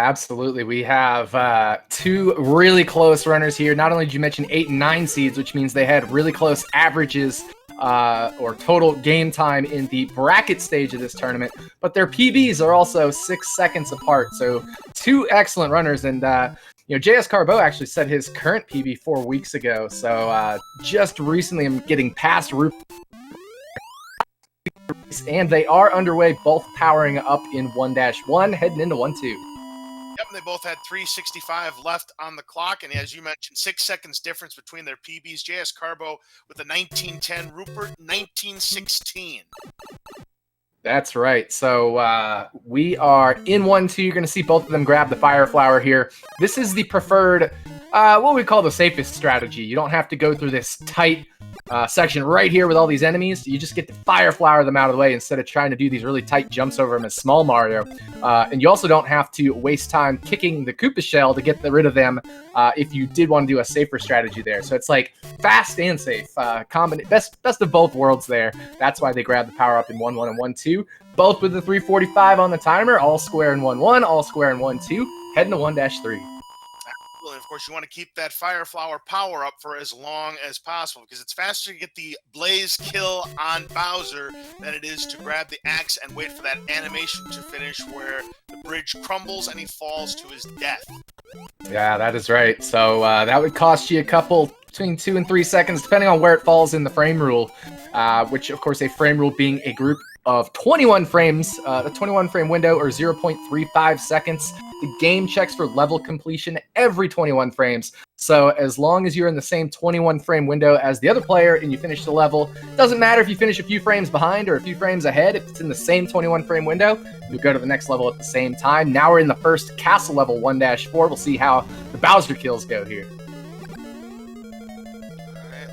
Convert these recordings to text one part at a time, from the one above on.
Absolutely. We have two really close runners here. Not only did you mention 8 and 9 seeds, which means they had really close averages or total game time in the bracket stage of this tournament, but their PBs are also 6 seconds apart. So two excellent runners. And, JScarbo actually set his current PB 4 weeks ago. So just recently I'm getting past roopert. And they are underway, both powering up in 1-1, heading into 1-2. Yep, and they both had 3:65 left on the clock, and as you mentioned, 6 seconds difference between their PBs. JScarbo with a 19:10, roopert 19:16. That's right. So we are in 1-2. You're going to see both of them grab the Fire Flower here. This is the preferred, what we call the safest strategy. You don't have to go through this tight section right here with all these enemies. You just get to Fire Flower them out of the way instead of trying to do these really tight jumps over them as small Mario. And you also don't have to waste time kicking the Koopa Shell to get rid of them if you did want to do a safer strategy there. So it's like fast and safe. Best of both worlds there. That's why they grab the power up in 1-1 and 1-2. Both with the 3:45 on the timer, all square in 1-1, all square in 1-2, heading to 1-3. And of course, you want to keep that Fire Flower power up for as long as possible because it's faster to get the Blaze kill on Bowser than it is to grab the axe and wait for that animation to finish where the bridge crumbles and he falls to his death. Yeah, that is right. So that would cost you a couple, between 2 and 3 seconds, depending on where it falls in the frame rule, which, of course, a frame rule being a group of 21 frames, a 21 frame window, or 0.35 seconds. The game checks for level completion every 21 frames. So as long as you're in the same 21 frame window as the other player and you finish the level, doesn't matter if you finish a few frames behind or a few frames ahead. If it's in the same 21 frame window, you'll go to the next level at the same time. Now we're in the first castle level, 1-4. We'll see how the Bowser kills go here.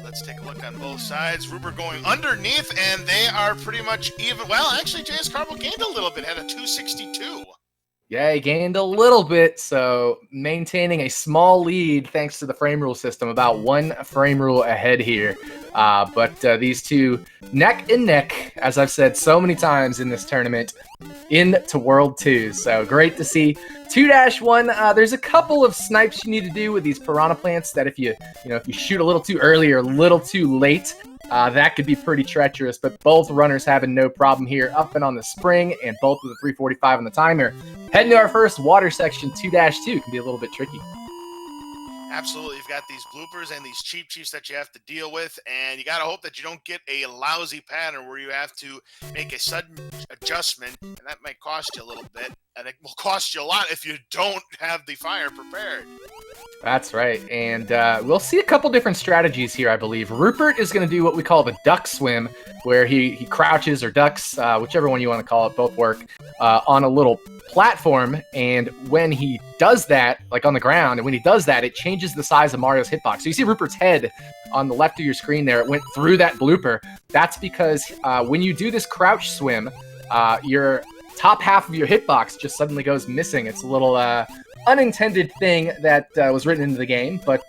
Let's take a look on both sides. roopert going underneath, and they are pretty much even. Well, actually, JScarbo gained a little bit, had a 262. Yeah, he gained a little bit, so maintaining a small lead thanks to the frame rule system, about 1 frame rule ahead here. But these two neck and neck, as I've said so many times in this tournament, into World 2. So great to see. 2-1, there's a couple of snipes you need to do with these piranha plants that if you shoot a little too early or a little too late, that could be pretty treacherous, but both runners having no problem here, up and on the spring, and both with a 3:45 on the timer. Heading to our first water section, 2-2, can be a little bit tricky. Absolutely. You've got these bloopers and these cheap chiefs that you have to deal with, and you got to hope that you don't get a lousy pattern where you have to make a sudden adjustment, and that might cost you a little bit, and it will cost you a lot if you don't have the fire prepared. That's right, and we'll see a couple different strategies here, I believe. roopert is going to do what we call the duck swim, where he crouches or ducks, whichever one you want to call it, both work, on a little platform, and when he does that, like on the ground, and when he does that, it changes the size of Mario's hitbox. So you see roopert's head on the left of your screen there. It went through that blooper. That's because when you do this crouch swim, your top half of your hitbox just suddenly goes missing. It's a little unintended thing that was written into the game, but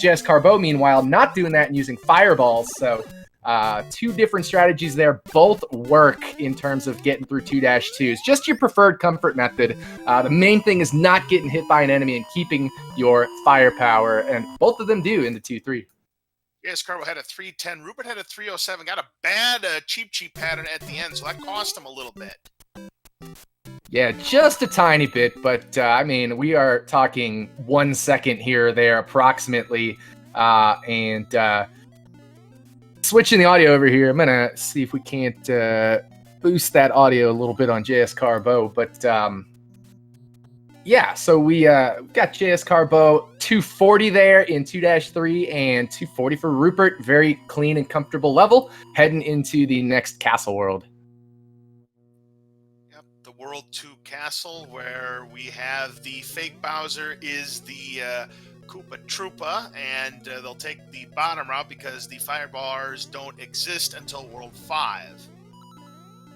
JScarbo, meanwhile, not doing that and using fireballs. So two different strategies there. Both work in terms of getting through 2-2s. Just your preferred comfort method. The main thing is not getting hit by an enemy and keeping your firepower, and both of them do in the 2-3. JScarbo had a 310. roopert had a 307. Got a bad cheap pattern at the end, so that cost him a little bit. Yeah, just a tiny bit, but I mean, we are talking 1 second here or there approximately, and switching the audio over here, I'm going to see if we can't boost that audio a little bit on JScarbo, but yeah, so we got JScarbo 240 there in 2-3 and 240 for roopert. Very clean and comfortable level, heading into the next castle world. World 2 castle, where we have the fake Bowser is the Koopa Troopa, and they'll take the bottom route because the fire bars don't exist until World 5.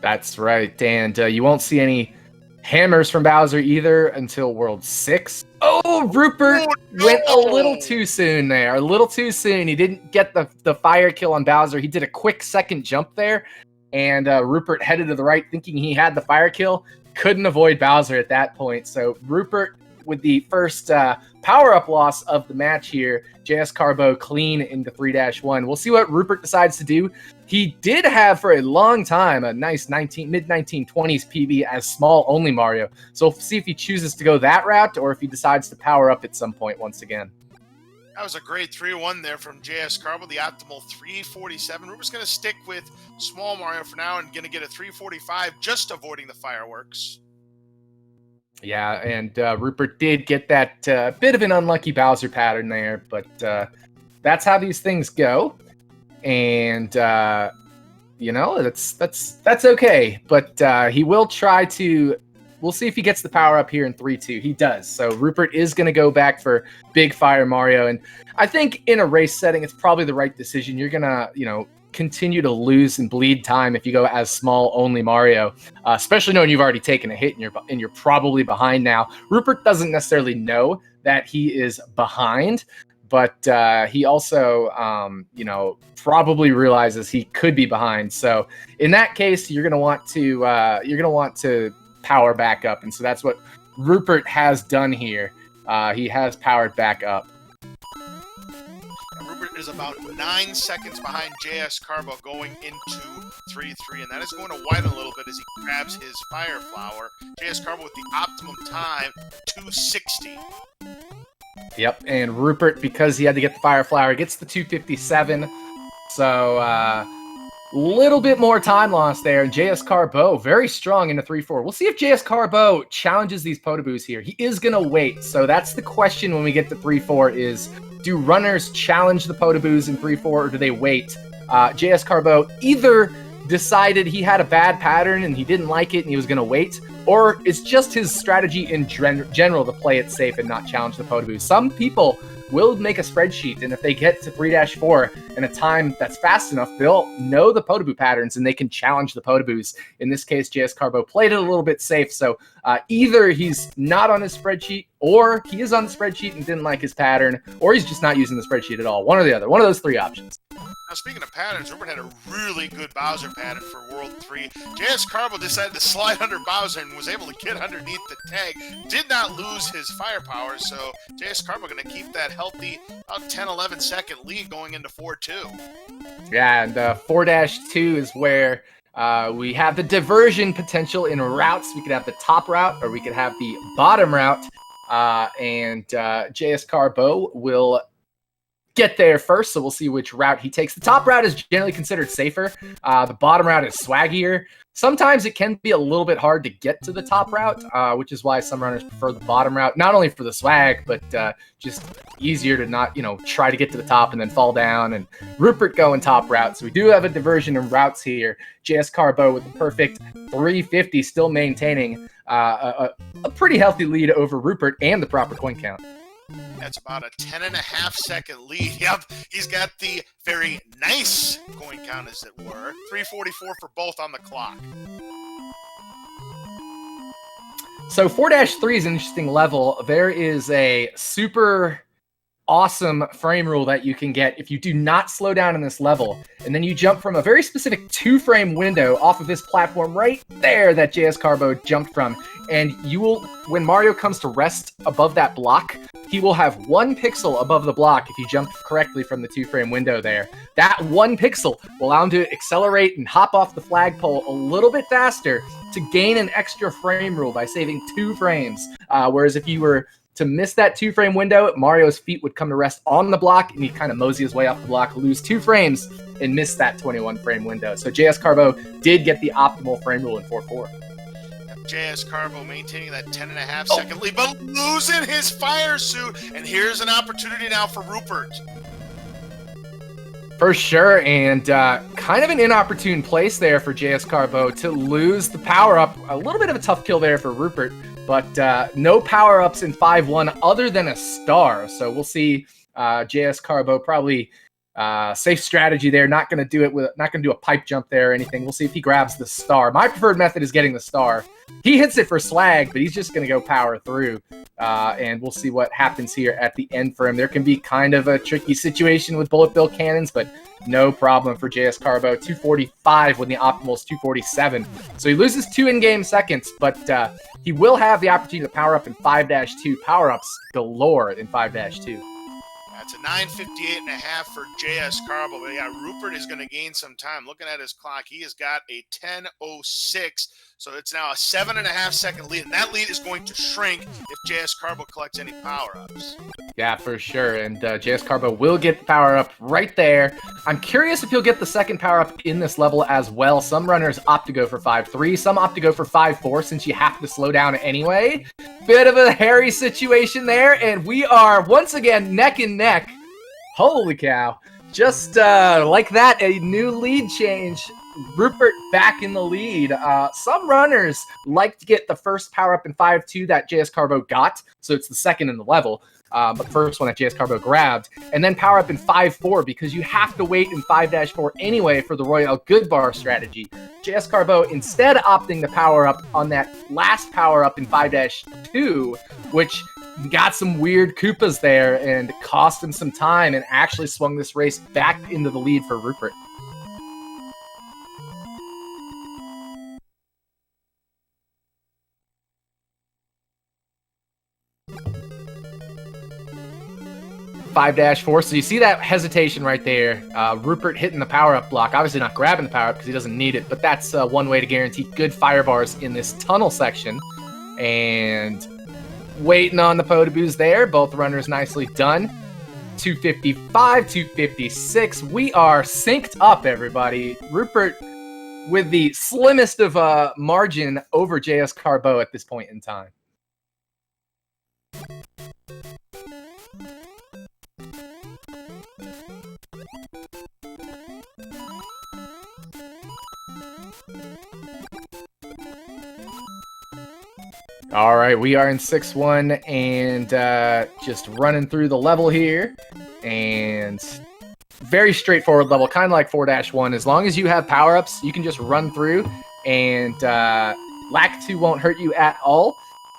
That's right, and you won't see any hammers from Bowser either until World 6. Oh, roopert went a little too soon there, a little too soon. He didn't get the fire kill on Bowser. He did a quick second jump there, and roopert headed to the right thinking he had the fire kill. couldn't avoid Bowser at that point. So Rupert with the first power-up loss of the match here. jscarbo clean into 3-1. We'll see what Rupert decides to do. He did have for a long time a nice mid-1920s PB as small only Mario. So we'll see if he chooses to go that route or if he decides to power up at some point once again. That was a great 3-1 there from jscarbo, the optimal 347. Rupert's going to stick with small Mario for now and going to get a 345, just avoiding the fireworks. Yeah, and Rupert did get that bit of an unlucky Bowser pattern there, but that's how these things go. And you know, that's okay. But he will try to. We'll see if he gets the power up here in 3-2. He does. So Rupert is going to go back for Big Fire Mario, and I think in a race setting, it's probably the right decision. You're gonna, you know, continue to lose and bleed time if you go as small only Mario, especially knowing you've already taken a hit and you're probably behind now. Rupert doesn't necessarily know that he is behind, but he also, you know, probably realizes he could be behind. So in that case, you're gonna want to power back up, and so that's what Rupert has done here. He has powered back up. Rupert is about 9 seconds behind jscarbo going into 3-3, and that is going to widen a little bit as he grabs his Fire Flower. jscarbo with the optimum time, 260. Yep, and Rupert, because he had to get the Fire Flower, gets the 257. So, little bit more time lost there, and jscarbo very strong into 3-4. We'll see if jscarbo challenges these Potoboos here. He is going to wait, so that's the question when we get to 3-4 is, do runners challenge the Potoboos in 3-4, or do they wait? jscarbo either decided he had a bad pattern and he didn't like it and he was going to wait, or it's just his strategy in general to play it safe and not challenge the Potoboos. Some people will make a spreadsheet, and if they get to 3-4 in a time that's fast enough, they'll know the Potoboo patterns and they can challenge the Potoboos. In this case, jscarbo played it a little bit safe, so either he's not on his spreadsheet, or he is on the spreadsheet and didn't like his pattern, or he's just not using the spreadsheet at all. One or the other. One of those three options. Now, speaking of patterns, Rupert had a really good Bowser pattern for World 3. jscarbo decided to slide under Bowser and was able to get underneath the tag. Did not lose his firepower, so jscarbo going to keep that healthy, about 10-11 second lead going into 4-2. Yeah, and 4-2 is where we have the diversion potential in routes. We could have the top route, or we could have the bottom route, and jscarbo will get there first, so we'll see which route he takes. The top route is generally considered safer. The bottom route is swaggier. Sometimes it can be a little bit hard to get to the top route, which is why some runners prefer the bottom route, not only for the swag, but just easier to not, you know, try to get to the top and then fall down. And Rupert going top route, so we do have a diversion in routes here. jscarbo with the perfect 350, still maintaining a pretty healthy lead over Rupert and the proper coin count. That's about a 10.5 second lead. Yep, he's got the very nice coin count, as it were. 344 for both on the clock. So 4-3 is an interesting level. There is a super awesome frame rule that you can get if you do not slow down in this level, and then you jump from a very specific 2-frame window off of this platform right there that jscarbo jumped from, and you will, when Mario comes to rest above that block, he will have 1 pixel above the block if you jump correctly from the 2-frame window there. That 1 pixel will allow him to accelerate and hop off the flagpole a little bit faster to gain an extra frame rule by saving 2 frames. Whereas if you were to miss that 2-frame window, Mario's feet would come to rest on the block, and he'd kind of mosey his way off the block, lose 2 frames, and miss that 21-frame window. So jscarbo did get the optimal frame rule in 4-4. jscarbo maintaining that 10.5 second lead, but losing his fire suit. And here's an opportunity now for Rupert. For sure, and kind of an inopportune place there for jscarbo to lose the power-up. A little bit of a tough kill there for Rupert, but no power-ups in 5-1 other than a star. So we'll see jscarbo probably Safe strategy there. Not going to do it with, not going to do a pipe jump there or anything. We'll see if he grabs the star. My preferred method is getting the star. He hits it for swag, but he's just going to go power through. And we'll see what happens here at the end for him. There can be kind of a tricky situation with bullet bill cannons, but no problem for JScarbo. 245 when the optimal is 247. So he loses 2 in-game seconds, but he will have the opportunity to power up in 5-2. Power-ups galore in 5-2. That's a 9:58.5 for JScarbo. But yeah, Roopert is going to gain some time. Looking at his clock, he has got a 10:06. So it's now a 7.5 second lead. And that lead is going to shrink if JScarbo collects any power-ups. Yeah, for sure. And JScarbo will get the power-up right there. I'm curious if he'll get the second power-up in this level as well. Some runners opt to go for 5-3. Some opt to go for 5-4 since you have to slow down anyway. Bit of a hairy situation there. And we are, once again, neck and neck. Holy cow. Just like that, a new lead change. Roopert back in the lead. Some runners like to get the first power-up in 5-2 that JScarbo got, so it's the second in the level, but first one that JScarbo grabbed, and then power up in 5-4 because you have to wait in 5-4 anyway for the Royale Good Bar strategy. JScarbo instead opting to power up on that last power-up in 5-2, which got some weird Koopas there and cost him some time and actually swung this race back into the lead for Roopert. .4, so you see that hesitation right there. Roopert hitting the power-up block. Obviously not grabbing the power-up because he doesn't need it, but that's one way to guarantee good fire bars in this tunnel section. And waiting on the Potaboos there. Both runners nicely done. 255, 256. We are synced up, everybody. Roopert with the slimmest of margin over JScarbo at this point in time. All right, we are in 6-1 and just running through the level here. And very straightforward level, kind of like 4-1. As long as you have power-ups, you can just run through and Lack 2 won't hurt you at all.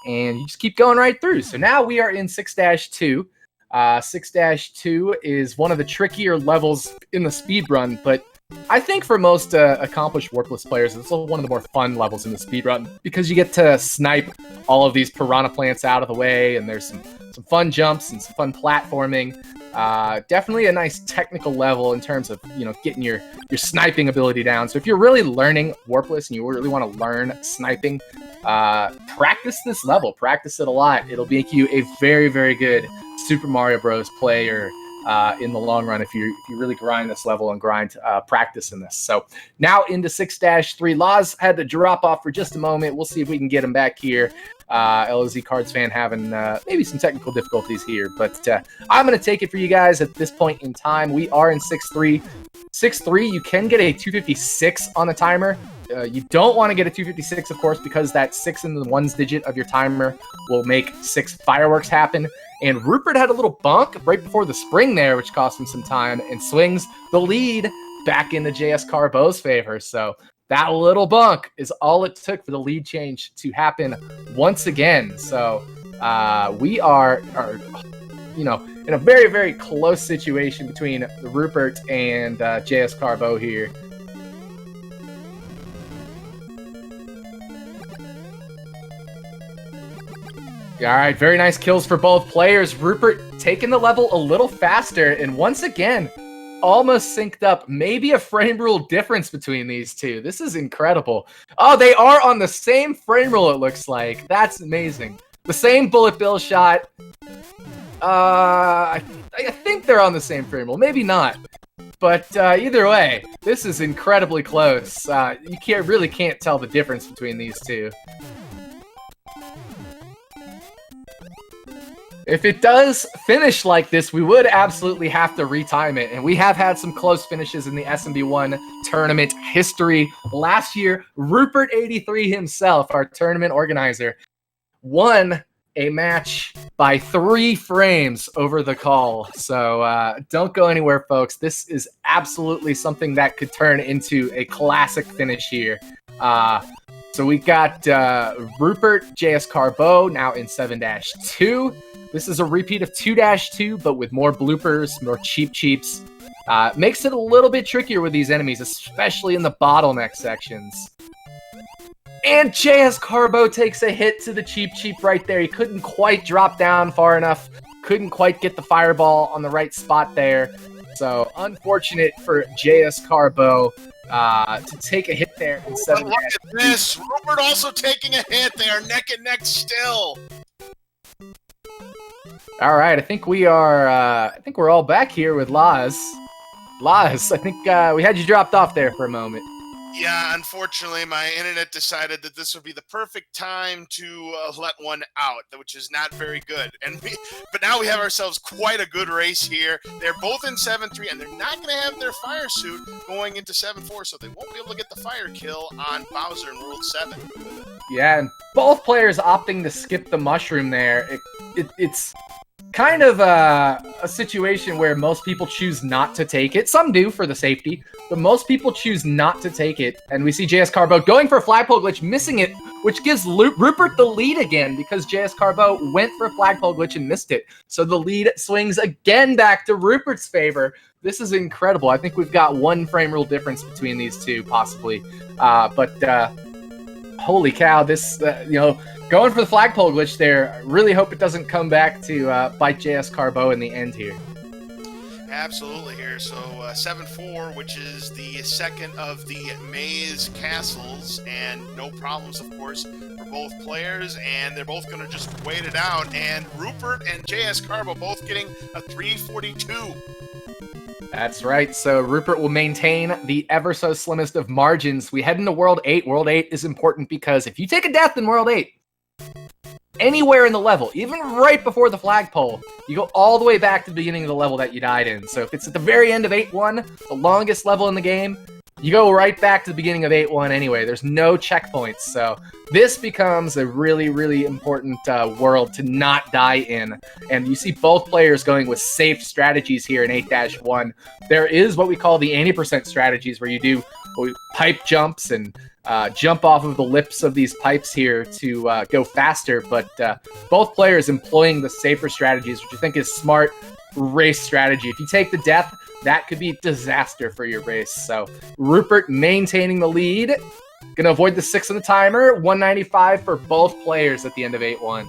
And you just keep going right through. So now we are in 6-2. 6-2 is one of the trickier levels in the speedrun, but I think for most accomplished Warpless players, it's one of the more fun levels in the speedrun because you get to snipe all of these piranha plants out of the way, and there's some fun jumps and some fun platforming. Definitely a nice technical level in terms of, you know, getting your sniping ability down. So if you're really learning Warpless and you really want to learn sniping, practice this level. Practice it a lot. It'll make you a very, very good Super Mario Bros. Player in the long run if you really grind this level and grind practice in this. So now into 6-3. Laws had to drop off for just a moment. We'll see if we can get him back here. LOZ Cards fan having maybe some technical difficulties here, but I'm going to take it for you guys at this point in time. We are in 6-3. 6-3, you can get a 256 on the timer. You don't want to get a 256, of course, because that 6 in the ones digit of your timer will make 6 fireworks happen. And Roopert had a little bunk right before the spring there, which cost him some time, and swings the lead back into JScarbo's favor. So that little bunk is all it took for the lead change to happen once again. So we are, you know, in a very, very close situation between Roopert and JScarbo here. All right, very nice kills for both players. Roopert taking the level a little faster, and once again, almost synced up. Maybe a frame rule difference between these two. This is incredible. Oh, they are on the same frame rule, it looks like. That's amazing. The same bullet bill shot. I think they're on the same frame rule. Maybe not. But either way, this is incredibly close. You really can't tell the difference between these two. If it does finish like this, we would absolutely have to retime it. And we have had some close finishes in the SMB1 tournament history. Last year, roopert83 himself, our tournament organizer, won a match by 3 frames over the call. So don't go anywhere, folks. This is absolutely something that could turn into a classic finish here. So we got Rupert, jscarbo now in 7-2. This is a repeat of 2-2, but with more bloopers, more cheeps. Makes it a little bit trickier with these enemies, especially in the bottleneck sections. And jscarbo takes a hit to the cheap right there. He couldn't quite drop down far enough. Couldn't quite get the fireball on the right spot there. So unfortunate for jscarbo to take a hit there in 7. Look at this. Rupert also taking a hit. They are neck and neck still. All right, I think we are. I think we're all back here with Laz. Laz, I think we had you dropped off there for a moment. Yeah, unfortunately, my internet decided that this would be the perfect time to let one out, which is not very good. But now we have ourselves quite a good race here. They're both in 7-3, and they're not going to have their fire suit going into 7-4, so they won't be able to get the fire kill on Bowser in World 7. Yeah, and both players opting to skip the mushroom there. It's kind of a situation where most people choose not to take it. Some do for the safety, but most people choose not to take it. And we see jscarbo going for a flagpole glitch, missing it, which gives Rupert the lead again because jscarbo went for a flagpole glitch and missed it. So the lead swings again back to Rupert's favor. This is incredible. I think we've got 1 frame rule difference between these two, possibly. But holy cow, this, going for the flagpole glitch there. I really hope it doesn't come back to bite jscarbo in the end here. Absolutely here. So 7-4, which is the second of the maze castles, and no problems, of course, for both players, and they're both going to just wait it out. And Rupert and jscarbo both getting a 342. That's right. So Rupert will maintain the ever so slimmest of margins. We head into World 8. World 8 is important because if you take a death in World 8, anywhere in the level, even right before the flagpole, you go all the way back to the beginning of the level that you died in. So if it's at the very end of 8-1, the longest level in the game, you go right back to the beginning of 8-1 anyway. There's no checkpoints. So this becomes a really, really important world to not die in. And you see both players going with safe strategies here in 8-1. There is what we call the 80% strategies, where you do pipe jumps and jump off of the lips of these pipes here to go faster. But both players employing the safer strategies, which I think is smart race strategy. If you take the death, that could be disaster for your race. So Rupert maintaining the lead. Gonna avoid the 6 on the timer. 195 for both players at the end of 8-1.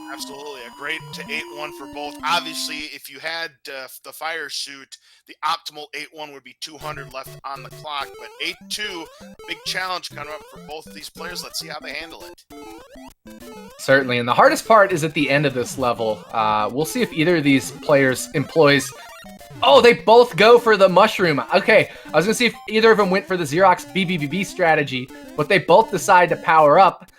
Absolutely. A great to 8-1 for both. Obviously, if you had the fire suit, the optimal 8-1 would be 200 left on the clock. But 8-2, big challenge coming up for both of these players. Let's see how they handle it. Certainly. And the hardest part is at the end of this level. We'll see if either of these players employs... Oh, they both go for the mushroom. Okay, I was going to see if either of them went for the Xerox BBBB strategy, but they both decide to power up,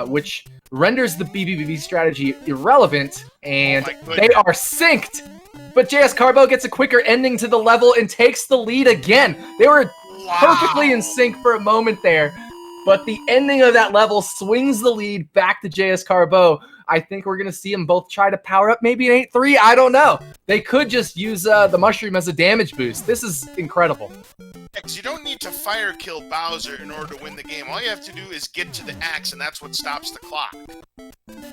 which renders the BBBB strategy irrelevant, and they are synced. But jscarbo gets a quicker ending to the level and takes the lead again. They were perfectly in sync for a moment there, but the ending of that level swings the lead back to jscarbo. I think we're going to see them both try to power up maybe an 8-3. I don't know. They could just use the mushroom as a damage boost. This is incredible. Because you don't need to fire kill Bowser in order to win the game. All you have to do is get to the axe, and that's what stops the clock.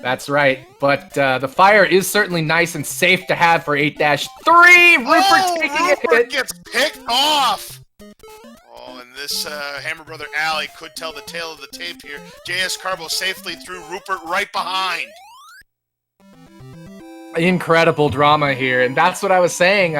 That's right. But the fire is certainly nice and safe to have for 8-3. Rupert taking a hit. Rupert gets picked off. Oh, and this Hammer Brother Alley could tell the tale of the tape here. jscarbo safely threw Rupert right behind. Incredible drama here, and that's what I was saying.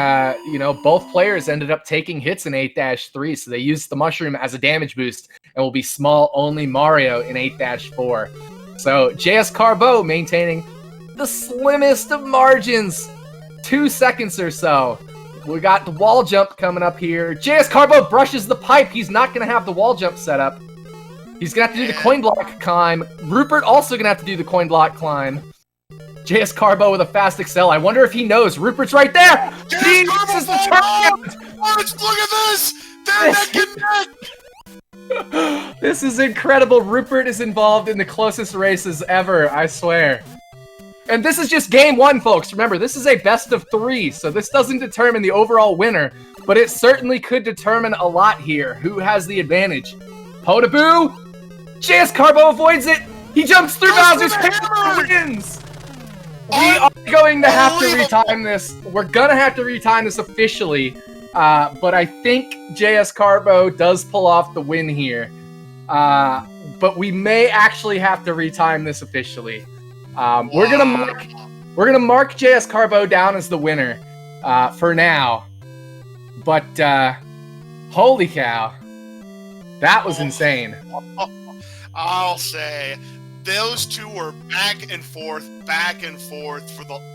Both players ended up taking hits in 8-3, so they used the mushroom as a damage boost and will be small only Mario in 8-4. So jscarbo maintaining the slimmest of margins, 2 seconds or so. We got the wall jump coming up here. jscarbo brushes the pipe. He's not going to have the wall jump set up. He's going to have to do the coin block climb. Rupert also going to have to do the coin block climb. jscarbo with a fast excel. I wonder if he knows. Rupert's right there. He uses the turn. Look at this. They're neck and neck. This is incredible. Rupert is involved in the closest races ever, I swear. And this is just game one, folks. Remember, this is a best of 3, so this doesn't determine the overall winner, but it certainly could determine a lot here. Who has the advantage? Potaboo! jscarbo avoids it! He jumps through Bowser's hammer! Wins! We are going to have to retime this. We're gonna have to retime this officially, but I think jscarbo does pull off the win here. But we may actually have to retime this officially. We're gonna mark jscarbo down as the winner for now. But holy cow, that was insane. I'll say those two were back and forth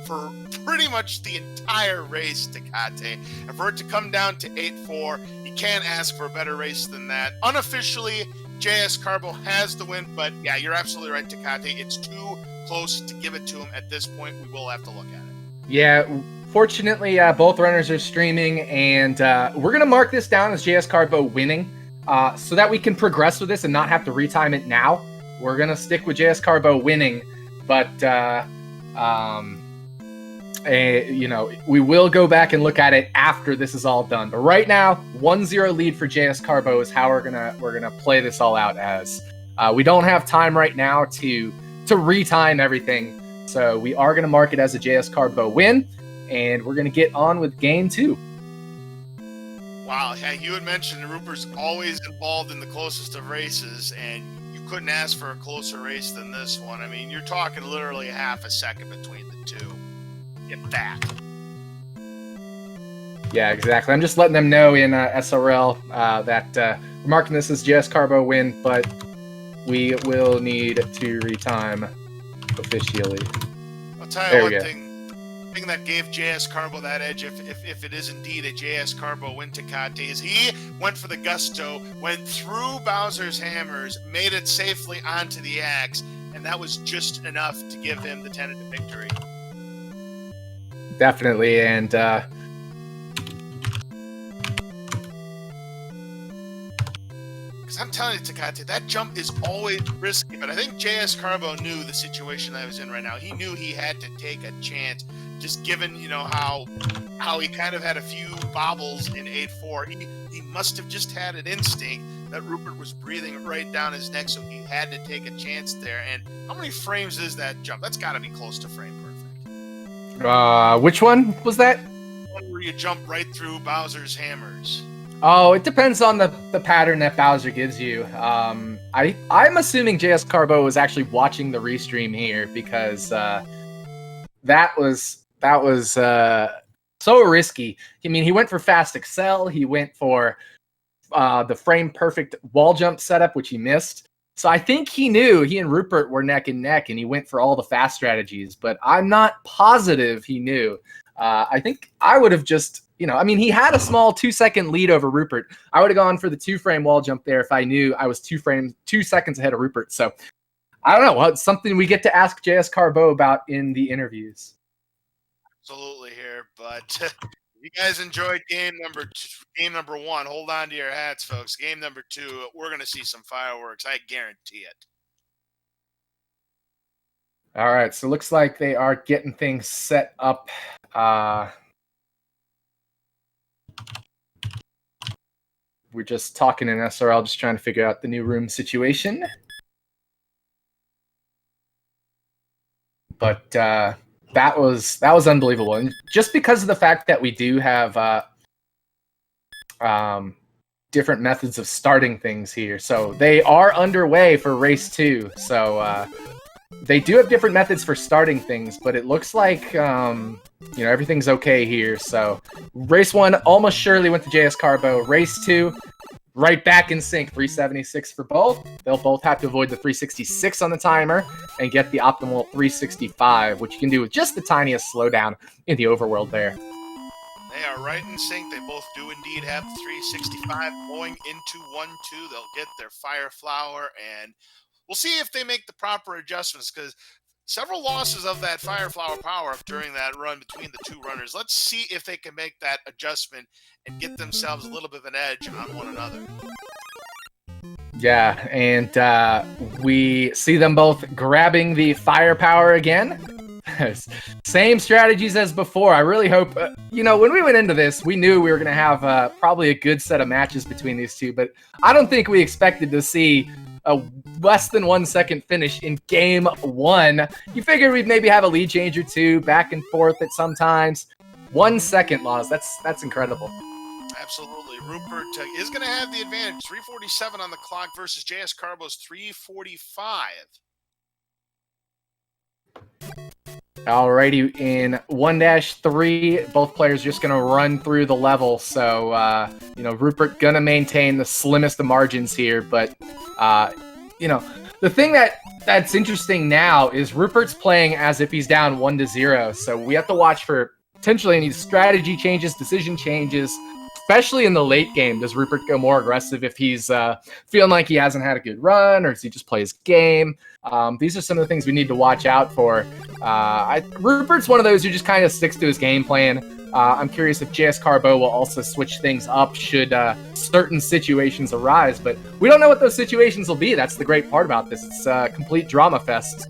for pretty much the entire race, Tecate. And for it to come down to 8-4, you can't ask for a better race than that. Unofficially, jscarbo has the win, but yeah, you're absolutely right, Tecate. It's too close to give it to him at this point. We will have to look at it. Yeah, fortunately, both runners are streaming, and we're going to mark this down as jscarbo winning so that we can progress with this and not have to retime it now. We're going to stick with jscarbo winning, but, you know, we will go back and look at it after this is all done. But right now, 1-0 lead for jscarbo is how we're gonna play this all out as. We don't have time right now to retime everything, so we are gonna mark it as a jscarbo win, and we're gonna get on with game 2. Wow, yeah, you had mentioned Rupert's always involved in the closest of races, and you couldn't ask for a closer race than this one. I mean, you're talking literally a half a second between the two. Get that. Yeah, exactly. I'm just letting them know in SRL that we're marking this as jscarbo win, but we will need to retime officially. I'll tell you one thing that gave jscarbo that edge, if it is indeed a jscarbo win, Tecate, is he went for the gusto, went through Bowser's hammers, made it safely onto the axe, and that was just enough to give him the tentative victory. Definitely, and because I'm telling you, Tecate, that jump is always risky, but I think jscarbo knew the situation that I was in right now. He knew he had to take a chance, just given, you know, how he kind of had a few bobbles in 8-4. He must have just had an instinct that Rupert was breathing right down his neck, so he had to take a chance there. And how many frames is that jump? That's got to be close to frame perfect. Which one was that? One where you jump right through Bowser's hammers. Oh, it depends on the pattern that Bowser gives you. I'm assuming jscarbo was actually watching the restream here, because that was so risky. I mean, he went for fast excel. He went for the frame perfect wall jump setup, which he missed. So I think he knew he and Rupert were neck and neck, and he went for all the fast strategies, but I'm not positive he knew. I think I would have just, you know, I mean, he had a small 2-second lead over Rupert. I would have gone for the 2-frame wall jump there if I knew I was 2 seconds ahead of Rupert. So I don't know. Well, it's something we get to ask jscarbo about in the interviews. Absolutely here, but if you guys enjoyed game number 1, hold on to your hats, folks. Game number 2, we're going to see some fireworks. I guarantee it. All right, so it looks like they are getting things set up. We're just talking in SRL, just trying to figure out the new room situation. But that was unbelievable, and just because of the fact that we do have different methods of starting things here. So they are underway for race 2. So they do have different methods for starting things, but it looks like you know, everything's okay here. So race 1 almost surely went to jscarbo. Race 2, right back in sync, 376 for both. They'll both have to avoid the 366 on the timer and get the optimal 365, which you can do with just the tiniest slowdown in the overworld there. They are right in sync. They both do indeed have 365 going into 1-2. They'll get their fire flower, and we'll see if they make the proper adjustments, because several losses of that fire flower power-up during that run between the two runners. Let's see if they can make that adjustment and get themselves a little bit of an edge on one another. Yeah, and we see them both grabbing the firepower again. Same strategies as before. I really hope, you know, when we went into this, we knew we were going to have probably a good set of matches between these two, but I don't think we expected to see a less than 1 second finish in game 1. You figured we'd maybe have a lead change or two, back and forth at sometimes. 1 second loss, that's incredible. Absolutely. Rupert is going to have the advantage. 3:47 on the clock versus jscarbo's 3:45. Alrighty, in 1-3, both players just going to run through the level. So, you know, Rupert going to maintain the slimmest of margins here. But, you know, the thing that's interesting now is Rupert's playing as if he's down 1-0. So we have to watch for potentially any strategy changes, decision changes, especially in the late game. Does Rupert go more aggressive if he's feeling like he hasn't had a good run, or does he just play his game? These are some of the things we need to watch out for. Rupert's one of those who just kind of sticks to his game plan. I'm curious if jscarbo will also switch things up should certain situations arise, but we don't know what those situations will be. That's the great part about this. It's a complete drama fest.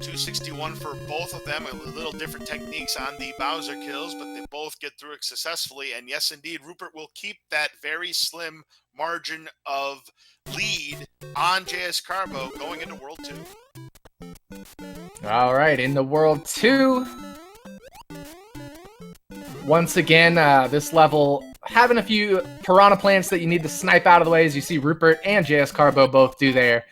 261 for both of them. A little different techniques on the Bowser kills, but they both get through it successfully. And yes, indeed, Rupert will keep that very slim margin of lead on jscarbo going into World 2. All right, in the World 2, once again, this level having a few piranha plants that you need to snipe out of the way, as you see Rupert and jscarbo both do there.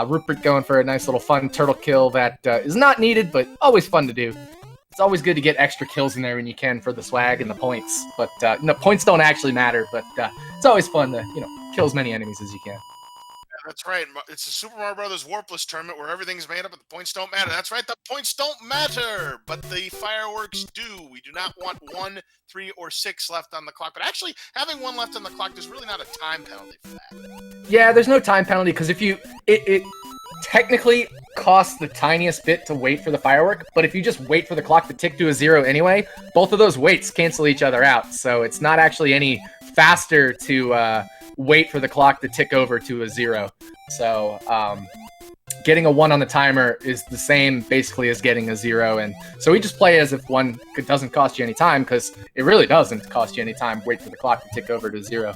Rupert going for a nice little fun turtle kill that is not needed, but always fun to do. It's always good to get extra kills in there when you can for the swag and the points. But no, points don't actually matter, but it's always fun to, you know, kill as many enemies as you can. That's right. It's a Super Mario Brothers Warpless Tournament where everything's made up and the points don't matter. That's right. The points don't matter, but the fireworks do. We do not want 1, 3, or 6 left on the clock. But actually, having 1 left on the clock, there's really not a time penalty for that. Yeah, there's no time penalty because if you... It technically costs the tiniest bit to wait for the firework, but if you just wait for the clock to tick to a 0 anyway, both of those waits cancel each other out. So it's not actually any faster to... wait for the clock to tick over to a 0. So getting a 1 on the timer is the same basically as getting a 0. And so we just play as if 1 doesn't cost you any time, because it really doesn't cost you any time. Wait for the clock to tick over to 0.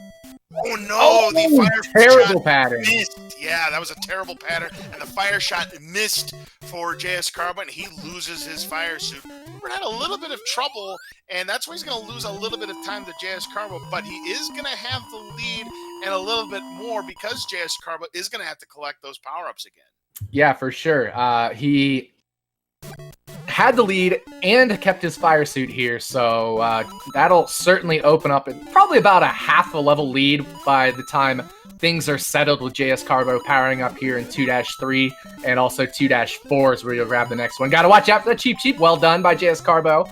Oh no, the fire terrible shot pattern. Missed. Yeah, that was a terrible pattern. And the fire shot missed for jscarbo, and he loses his fire suit. Rupert had a little bit of trouble, and that's why he's going to lose a little bit of time to jscarbo, but he is going to have the lead and a little bit more because jscarbo is going to have to collect those power-ups again. Yeah, for sure. He had the lead and kept his fire suit here, so that'll certainly open up probably about a half a level lead by the time things are settled with jscarbo powering up here in 2-3 and also 2-4 is where you'll grab the next one. Got to watch out for that cheap. Well done by jscarbo.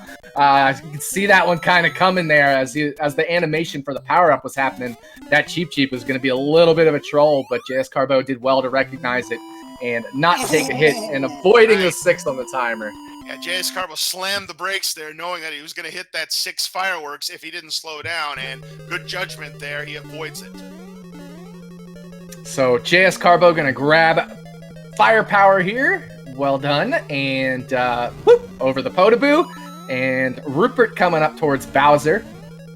You can see that one kind of coming there as the animation for the power-up was happening. That cheap was going to be a little bit of a troll, but jscarbo did well to recognize it and not take a hit and avoiding the 6 on the timer. Yeah, jscarbo slammed the brakes there, knowing that he was going to hit that 6 fireworks if he didn't slow down, and good judgment there. He avoids it. So jscarbo going to grab firepower here. Well done. And whoop, over the Potaboo. And Rupert coming up towards Bowser.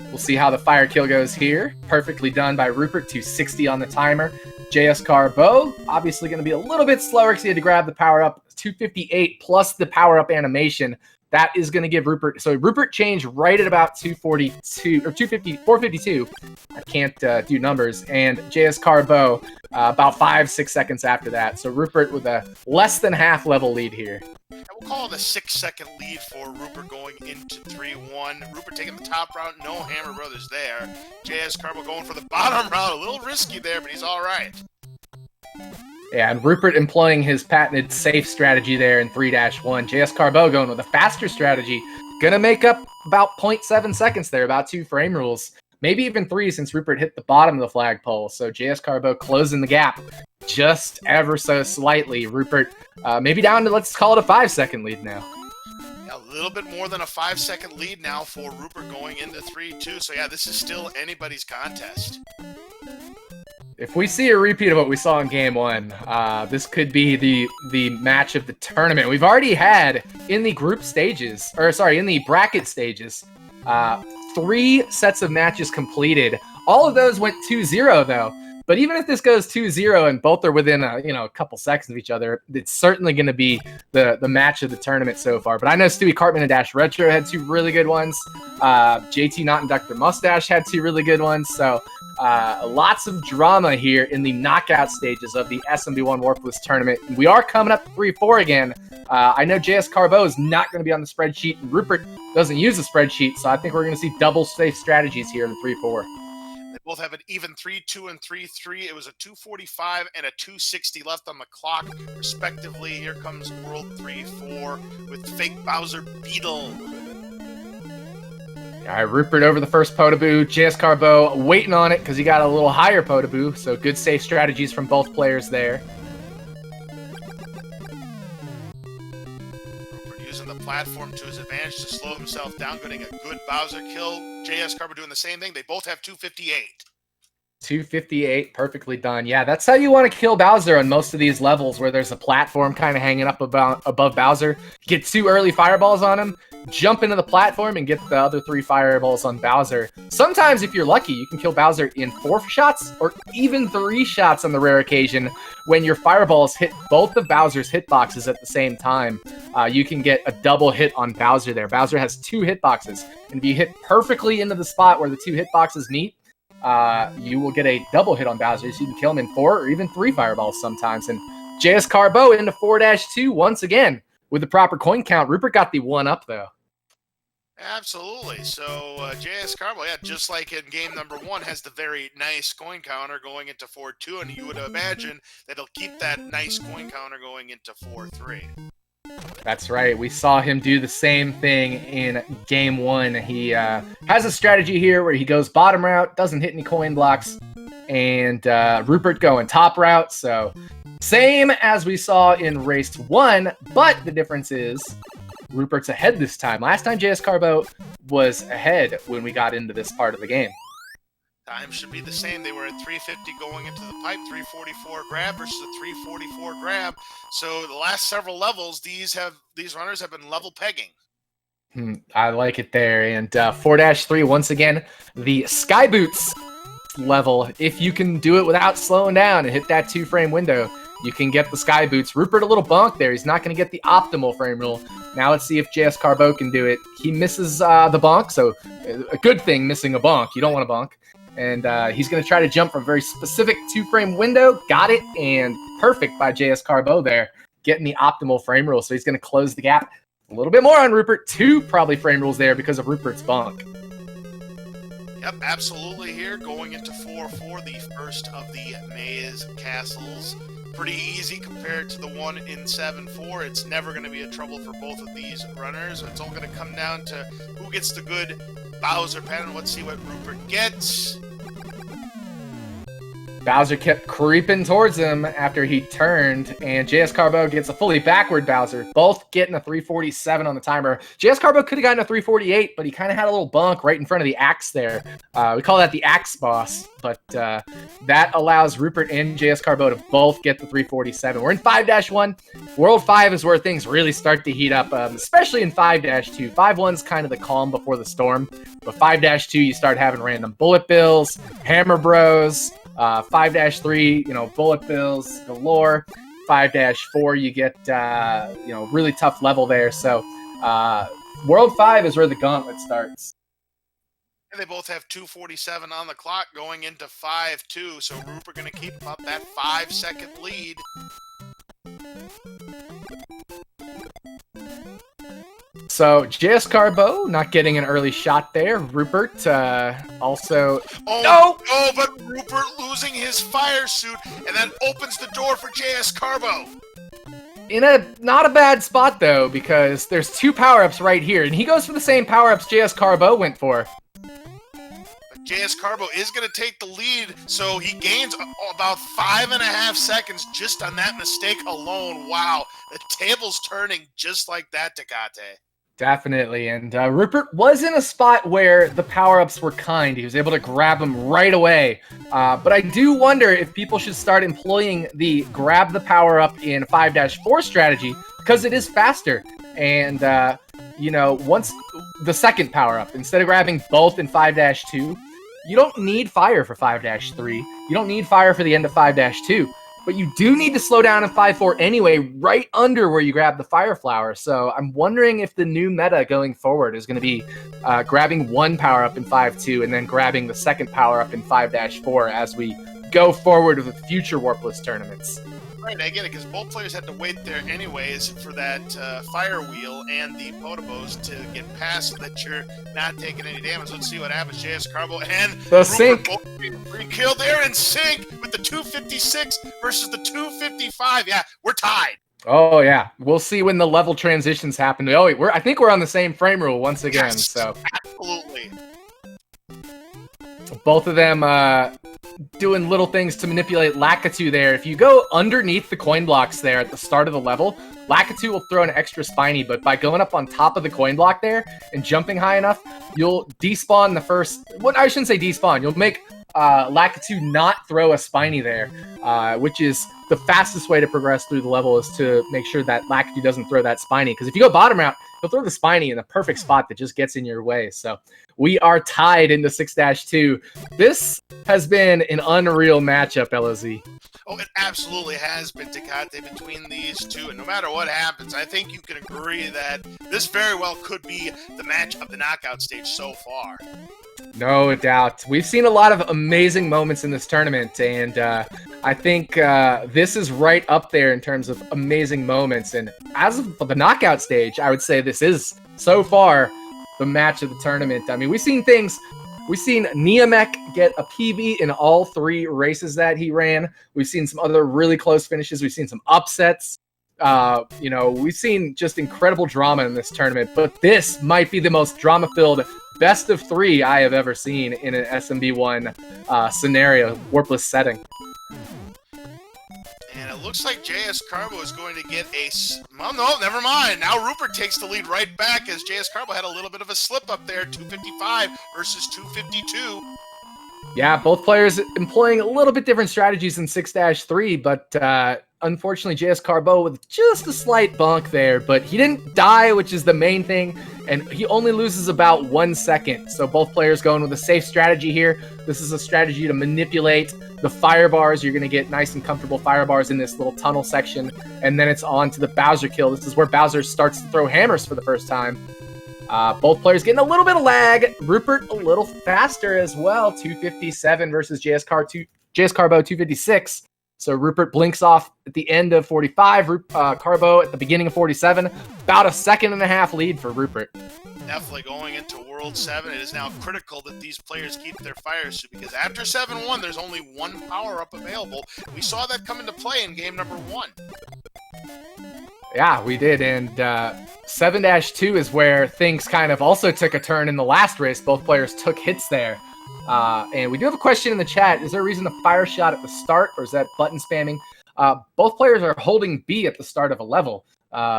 We'll see how the fire kill goes here. Perfectly done by Rupert, 260 on the timer. jscarbo, obviously going to be a little bit slower because he had to grab the power-up. 258 plus the power-up animation. That is going to give Rupert... So Rupert changed right at about 242, or 452. I can't do numbers. And jscarbo about 5-6 seconds after that. So Rupert with a less than half level lead here. And we'll call it a 6-second lead for Rupert going into 3-1. Rupert taking the top route, no Hammer Brothers there. jscarbo going for the bottom route, a little risky there, but he's all right. Yeah, and Rupert employing his patented safe strategy there in 3-1. jscarbo going with a faster strategy. Gonna make up about 0.7 seconds there, about 2 frame rules. Maybe even 3 since Rupert hit the bottom of the flagpole. So jscarbo closing the gap just ever so slightly. Rupert maybe down to, let's call it a 5-second lead now. A little bit more than a 5-second lead now for Rupert going into 3-2. So yeah, this is still anybody's contest. If we see a repeat of what we saw in game one, this could be the match of the tournament. We've already had in the group stages, or sorry, in the bracket stages, 3 sets of matches completed. All of those went 2-0 though. But even if this goes 2-0 and both are within a couple seconds of each other, it's certainly going to be the match of the tournament so far. But I know Stewie Cartman and Dash Retro had 2 really good ones. JT Knott and Dr. Mustache had 2 really good ones. So lots of drama here in the knockout stages of the SMB1 Warpless Tournament. We are coming up to 3-4 again. I know JScarbo is not going to be on the spreadsheet, and Rupert doesn't use a spreadsheet, so I think we're going to see double safe strategies here in 3-4. They both have an even 3-2 and 3-3. It was a 2:45 and a 2:60 left on the clock, respectively. Here comes World 3-4 with Fake Bowser Beetle. All right, Rupert over the first Potaboo. JScarbo waiting on it because he got a little higher Potaboo, so good safe strategies from both players there. Using the platform to his advantage to slow himself down, getting a good Bowser kill. JScarbo doing the same thing. They both have 258. 258, perfectly done. Yeah, that's how you want to kill Bowser on most of these levels where there's a platform kind of hanging up above Bowser. Get 2 early fireballs on him, jump into the platform, and get the other 3 fireballs on Bowser. Sometimes, if you're lucky, you can kill Bowser in 4 shots or even 3 shots on the rare occasion when your fireballs hit both of Bowser's hitboxes at the same time. You can get a double hit on Bowser there. Bowser has 2 hitboxes, and if you hit perfectly into the spot where the 2 hitboxes meet, you will get a double hit on Bowser, so you can kill him in 4 or even 3 fireballs sometimes. And JScarbo into 4-2 once again with the proper coin count. Rupert got the 1-up though. Absolutely. So JScarbo, yeah, just like in game number 1, has the very nice coin counter going into 4-2, and you would imagine that he'll keep that nice coin counter going into 4-3. That's right. We saw him do the same thing in game 1. He has a strategy here where he goes bottom route, doesn't hit any coin blocks, and Rupert going top route. So same as we saw in race 1, but the difference is Rupert's ahead this time. Last time JScarbo was ahead when we got into this part of the game. Time should be the same. They were at 350 going into the pipe, 344 grab versus a 344 grab. So the last several levels, these runners have been level pegging. I like it there. And 4-3 once again, the Sky Boots level. If you can do it without slowing down and hit that 2-frame window, you can get the Sky Boots. Rupert a little bonk there. He's not going to get the optimal frame rule. Now let's see if JScarbo can do it. He misses the bonk, so a good thing missing a bonk. You don't want a bonk. And he's going to try to jump from a very specific 2-frame window. Got it, and perfect by JScarbo there, getting the optimal frame rule. So he's going to close the gap a little bit more on Rupert. 2 probably frame rules there because of Rupert's bonk. Yep, absolutely here. Going into 4-4, the first of the Maze Castles. Pretty easy compared to the one in 7-4. It's never going to be a trouble for both of these runners. It's all going to come down to who gets the good Bowser pattern. Let's see what Rupert gets. Bowser kept creeping towards him after he turned, and JScarbo gets a fully backward Bowser, both getting a 347 on the timer. JScarbo could have gotten a 348, but he kind of had a little bunk right in front of the axe there. We call that the axe boss, but that allows Rupert and JScarbo to both get the 347. We're in 5-1. World 5 is where things really start to heat up, especially in 5-2. 5-1's kind of the calm before the storm, but 5-2, you start having random bullet bills, hammer bros. 5-3, bullet bills galore. 5-4, you get, really tough level there. So, World 5 is where the gauntlet starts. And they both have 2:47 on the clock going into 5-2. So Rupert going to keep up that 5-second lead. So JScarbo not getting an early shot there. Rupert also. But Rupert losing his fire suit, and that opens the door for JScarbo. In not a bad spot though, because there's 2 power-ups right here, and he goes for the same power-ups JScarbo went for. JScarbo is going to take the lead, so he gains about 5.5 seconds just on that mistake alone. Wow, the table's turning just like that, Tecate. Definitely, and Rupert was in a spot where the power-ups were kind. He was able to grab them right away. But I do wonder if people should start employing the grab the power-up in 5-4 strategy, because it is faster. And, once the second power-up, instead of grabbing both in 5-2, you don't need fire for 5-3. You don't need fire for the end of 5-2. But you do need to slow down in 5-4 anyway, right under where you grab the fire flower. So I'm wondering if the new meta going forward is going to be grabbing one power-up in 5-2 and then grabbing the second power-up in 5-4 as we go forward with future Warpless tournaments. Right, I get it, because both players had to wait there anyways for that fire wheel and the Potobos to get past so that you're not taking any damage. Let's see what happens. JScarbo and the sync. Both killed there in sync with the 256 versus the 255. Yeah, we're tied. Oh, yeah. We'll see when the level transitions happen. Oh, wait, I think we're on the same frame rule once again. Yes, so absolutely. Both of them doing little things to manipulate Lakitu there. If you go underneath the coin blocks there at the start of the level, Lakitu will throw an extra spiny, but by going up on top of the coin block there and jumping high enough, you'll despawn the first... Well, I shouldn't say despawn. You'll make Lakitu not throw a spiny there, which is the fastest way to progress through the level, is to make sure that Lakitu doesn't throw that spiny. Because if you go bottom route, he'll throw the spiny in the perfect spot that just gets in your way. So we are tied into 6-2. This has been an unreal matchup, LOZ. Oh, it absolutely has been, Tecate, between these two. And no matter what happens, I think you can agree that this very well could be the match of the knockout stage so far. No doubt. We've seen a lot of amazing moments in this tournament, and I think this is right up there in terms of amazing moments. And as of the knockout stage, I would say this is, so far, the match of the tournament. I mean, we've seen things... We've seen Niamek get a PB in all 3 races that he ran. We've seen some other really close finishes. We've seen some upsets. We've seen just incredible drama in this tournament. But this might be the most drama-filled best of 3 I have ever seen in an SMB1 scenario, Warpless setting. And it looks like JScarbo is going to get a... Well, no, never mind. Now Rupert takes the lead right back, as JScarbo had a little bit of a slip up there, 255 versus 252. Yeah, both players employing a little bit different strategies in 6-3, but unfortunately JScarbo with just a slight bonk there, but he didn't die, which is the main thing, and he only loses about 1 second. So both players going with a safe strategy here. This is a strategy to manipulate the fire bars. You're going to get nice and comfortable fire bars in this little tunnel section, and then it's on to the Bowser kill. This is where Bowser starts to throw hammers for the first time. Both players getting a little bit of lag. Rupert a little faster as well, 257 versus JScarbo 256. So Rupert blinks off at the end of 45, Carbo at the beginning of 47. About a 1.5 second lead for Rupert. Definitely going into World 7, it is now critical that these players keep their fire suit, because after 7-1, there's only 1 power-up available. We saw that come into play in game number 1. Yeah, we did, and 7-2 is where things kind of also took a turn in the last race. Both players took hits there. And we do have a question in the chat. Is there a reason to fire shot at the start, or is that button spamming? Both players are holding B at the start of a level.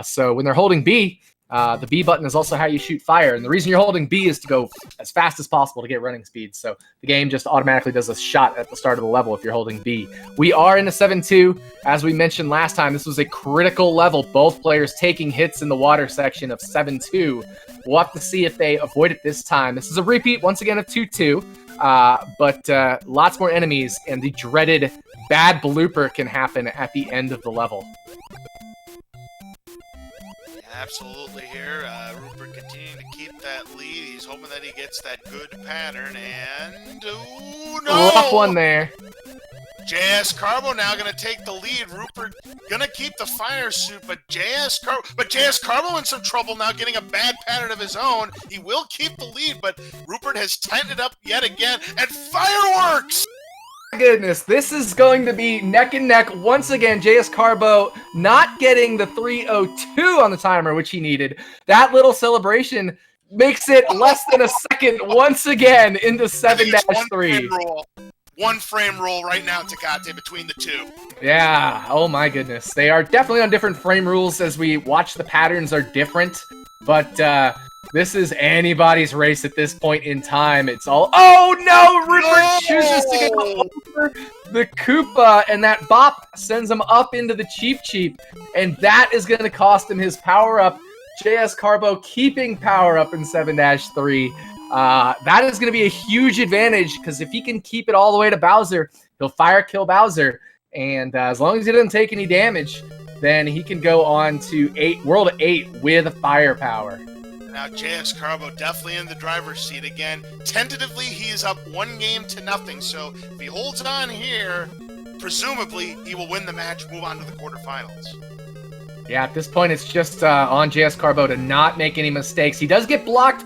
So when they're holding B, the B button is also how you shoot fire. And the reason you're holding B is to go as fast as possible to get running speed. So the game just automatically does a shot at the start of the level if you're holding B. We are in a 7-2. As we mentioned last time, this was a critical level. Both players taking hits in the water section of 7-2. We'll have to see if they avoid it this time. This is a repeat, once again, of 2-2. But lots more enemies, and the dreaded bad blooper can happen at the end of the level. Absolutely here. Rupert continuing to keep that lead. He's hoping that he gets that good pattern, and... Ooh, no! Rough one there. JScarbo now going to take the lead. Rupert going to keep the fire suit, but JScarbo in some trouble now, getting a bad pattern of his own. He will keep the lead, but Rupert has tightened it up yet again, and fireworks! Goodness, this is going to be neck and neck once again. JScarbo not getting the 3:02 on the timer, which he needed. That little celebration makes it less than a second once again into 7-3. One frame roll right now, Tecate, between the two. Yeah, oh my goodness. They are definitely on different frame rules as we watch. The patterns are different. But this is anybody's race at this point in time. It's all, oh no, Rupert chooses to go over the Koopa, and that bop sends him up into the Cheep, and that is going to cost him his power-up. jscarbo keeping power-up in 7-3. That is going to be a huge advantage, because if he can keep it all the way to Bowser, he'll fire kill Bowser, and as long as he doesn't take any damage, then he can go on to World 8 with firepower. Now jscarbo definitely in the driver's seat again. Tentatively, he is up 1-0, so if he holds on here, presumably he will win the match, move on to the quarterfinals. Yeah, at this point, it's just on jscarbo to not make any mistakes. He does get blocked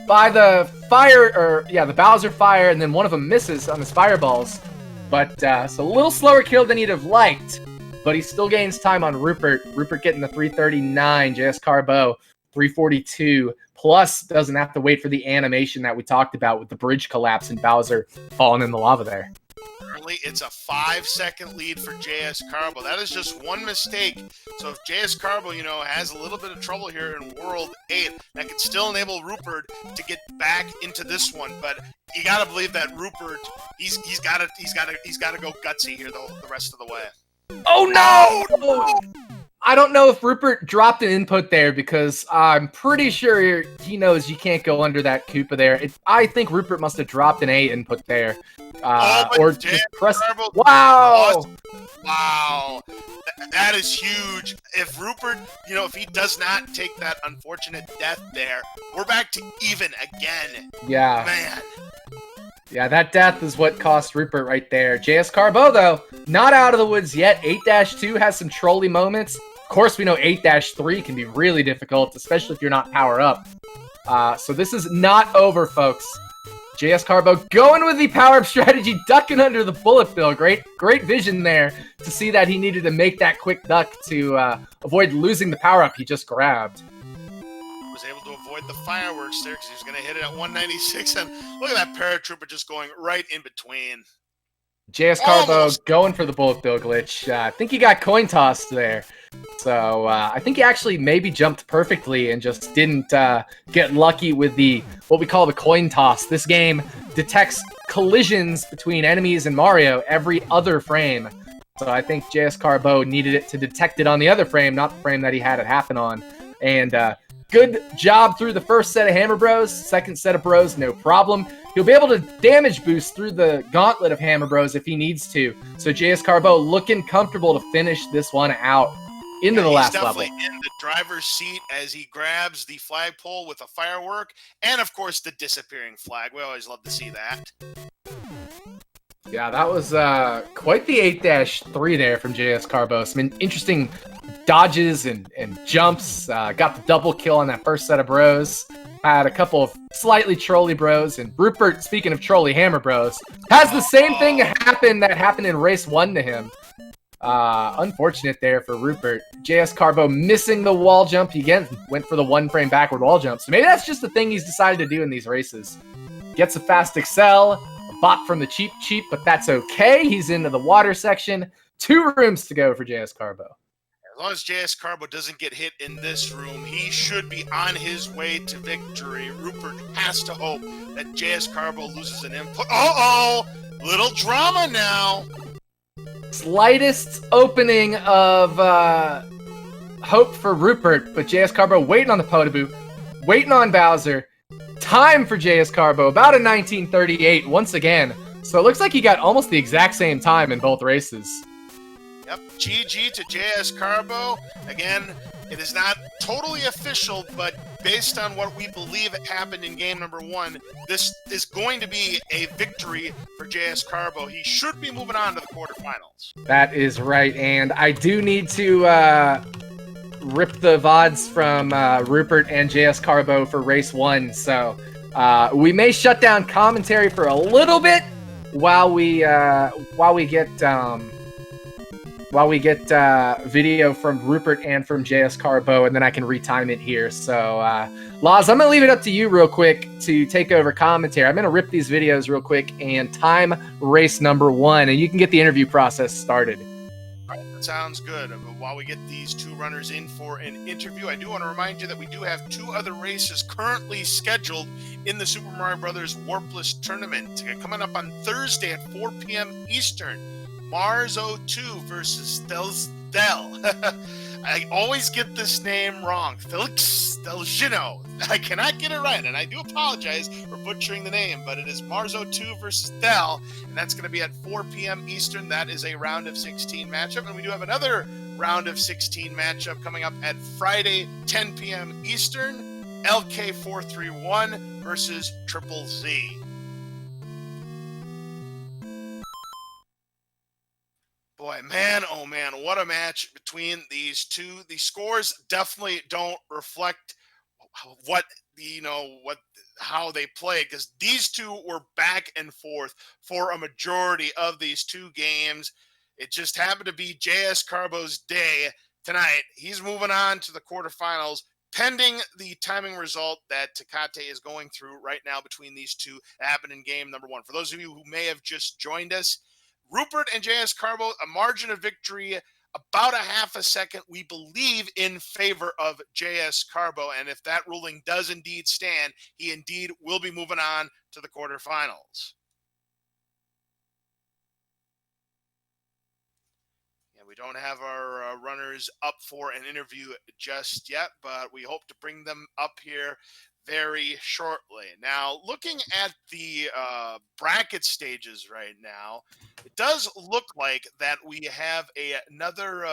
by the the Bowser fire, and then one of them misses on his fireballs. But it's a little slower kill than he'd have liked, but he still gains time on Rupert. Rupert getting the 339, jscarbo 342, plus doesn't have to wait for the animation that we talked about with the bridge collapse and Bowser falling in the lava there. Currently, it's a 5-second lead for jscarbo. That is just one mistake. So if jscarbo, has a little bit of trouble here in World 8, that could still enable Rupert to get back into this one. But you gotta believe that Rupert, he's gotta go gutsy here the rest of the way. Oh no! I don't know if Rupert dropped an input there, because I'm pretty sure he knows you can't go under that Koopa there. I think Rupert must have dropped an A input there. Or just press. Wow! Wow. That is huge. If Rupert, if he does not take that unfortunate death there, we're back to even again. Yeah. Man. Yeah, that death is what cost Rupert right there. jscarbo, though, not out of the woods yet. 8-2 has some trolley moments. Of course, we know 8-3 can be really difficult, especially if you're not power up. So this is not over, folks. jscarbo going with the power-up strategy, ducking under the bullet bill. Great vision there to see that he needed to make that quick duck to avoid losing the power-up he just grabbed. Was able to avoid the fireworks there because he was going to hit it at 196, and look at that paratrooper just going right in between. jscarbo going for the bullet bill glitch. I think he got coin tossed there. So I think he actually maybe jumped perfectly and just didn't get lucky with what we call the coin toss. This game detects collisions between enemies and Mario every other frame. So I think jscarbo needed it to detect it on the other frame, not the frame that he had it happen on. And good job through the first set of Hammer Bros. Second set of Bros, no problem. He'll be able to damage boost through the gauntlet of Hammer Bros if he needs to. So jscarbo looking comfortable to finish this one out into the last level. He's definitely in the driver's seat as he grabs the flagpole with a firework, and of course the disappearing flag. We always love to see that. Yeah, that was quite the 8-3 there from jscarbo. Some interesting dodges and jumps. Got the double kill on that first set of Bros. Had a couple of slightly trolly Bros. And Rupert, speaking of trolly Hammer Bros, has the same thing happen that happened in Race 1 to him. Unfortunate there for Rupert. jscarbo missing the wall jump. He again went for the 1-frame backward wall jump. So maybe that's just the thing he's decided to do in these races. Gets a fast excel, a bop from the Cheep, but that's okay. He's into the water section. 2 rooms to go for jscarbo. As long as jscarbo doesn't get hit in this room, he should be on his way to victory. Rupert has to hope that jscarbo loses an input. Uh-oh! Little drama now. Slightest opening of hope for Rupert, but jscarbo waiting on the Potaboo, waiting on Bowser. Time for jscarbo, about a 1938 once again. So it looks like he got almost the exact same time in both races. Yep, GG to jscarbo. Again, it is not totally official, but based on what we believe happened in game number 1, this is going to be a victory for jscarbo. He should be moving on to the quarterfinals. That is right, and I do need to rip the VODs from Rupert and jscarbo for race 1, so we may shut down commentary for a little bit while we get video from Rupert and from jscarbo, and then I can retime it here. So, Laz, I'm going to leave it up to you real quick to take over commentary. I'm going to rip these videos real quick and time race number 1, and you can get the interview process started. All That sounds good. While we get these two runners in for an interview, I do want to remind you that we do have two other races currently scheduled in the Super Mario Brothers Warpless Tournament. Coming up on Thursday at 4 p.m. Eastern, Mars 02 versus Del. I always get this name wrong. Felix Delgino. I cannot get it right, and I do apologize for butchering the name, but it is Mars 02 versus Del, and that's going to be at 4 p.m. Eastern. That is a round of 16 matchup, and we do have another round of 16 matchup coming up at Friday, 10 p.m. Eastern, LK431 versus Triple Z. Boy, man, oh man, what a match between these two. The scores definitely don't reflect how they play, because these two were back and forth for a majority of these two games. It just happened to be jscarbo's day tonight. He's moving on to the quarterfinals, pending the timing result that Tecate is going through right now between these two. It happened in game number one. For those of you who may have just joined us, Roopert and jscarbo, a margin of victory about a half a second, we believe, in favor of jscarbo. And if that ruling does indeed stand, he indeed will be moving on to the quarterfinals. And we don't have our runners up for an interview just yet, but we hope to bring them up here very shortly. Now, looking at the bracket stages right now, it does look like that we have another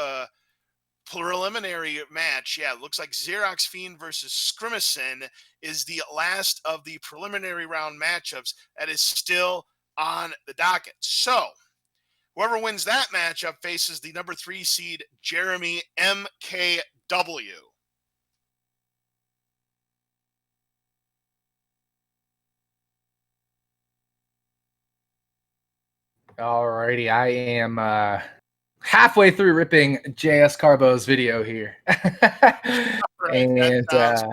preliminary match. Yeah, it looks like Xerox Fiend versus Scrimison is the last of the preliminary round matchups that is still on the docket. So, whoever wins that matchup faces the number 3 seed Jeremy MKW. Alrighty, I am halfway through ripping jscarbo's video here. That sounds good.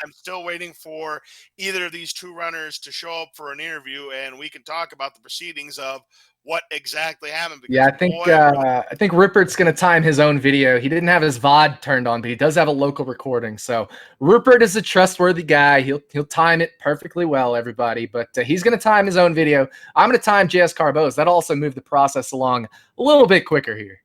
I'm still waiting for either of these two runners to show up for an interview, and we can talk about the proceedings of what exactly happened. Because, yeah, I think Rupert's gonna time his own video. He didn't have his VOD turned on, but he does have a local recording. So Rupert is a trustworthy guy. He'll time it perfectly well, everybody. But he's gonna time his own video. I'm gonna time jscarbo's. That'll also move the process along a little bit quicker here.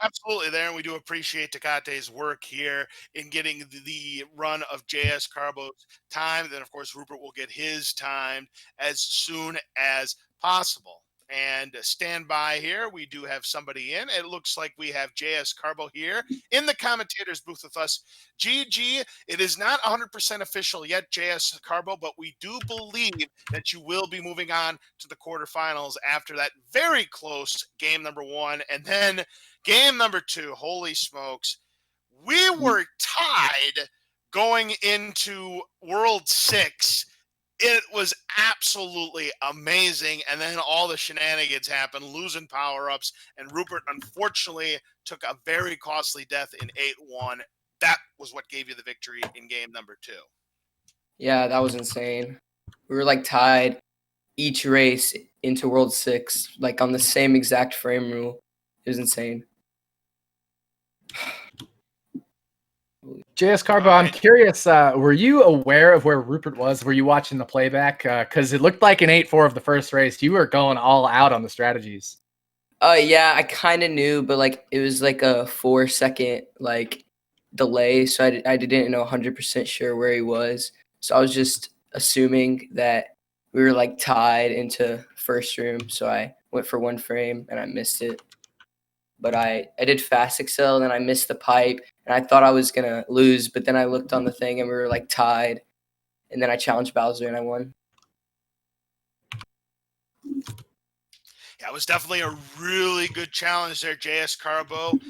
Absolutely there, and we do appreciate Tecate's work here in getting the run of jscarbo's time. Then, of course, Rupert will get his time as soon as possible. And stand by here. We do have somebody in. It looks like we have jscarbo here in the commentators booth with us. GG, it is not 100% official yet, jscarbo, but we do believe that you will be moving on to the quarterfinals after that very close game number 1. And then game number 2, holy smokes, we were tied going into World 6. It was absolutely amazing. And then all the shenanigans happened, losing power-ups. And Rupert, unfortunately, took a very costly death in 8-1. That was what gave you the victory in game number 2. Yeah, that was insane. We were like tied each race into World 6, like on the same exact frame rule. It was insane. jscarbo, I'm curious, were you aware of where Rupert was? Were you watching the playback? Because it looked like in 8-4 of the first race, you were going all out on the strategies. Yeah, I kind of knew, but like it was like a 4-second like delay, so I didn't know 100% sure where he was. So I was just assuming that we were like tied into first room, so I went for one frame and I missed it. But I did fast excel, and then I missed the pipe, and I thought I was gonna lose, but then I looked on the thing and we were like tied, and then I challenged Bowser and I won. Yeah, it was definitely a really good challenge there, jscarbo.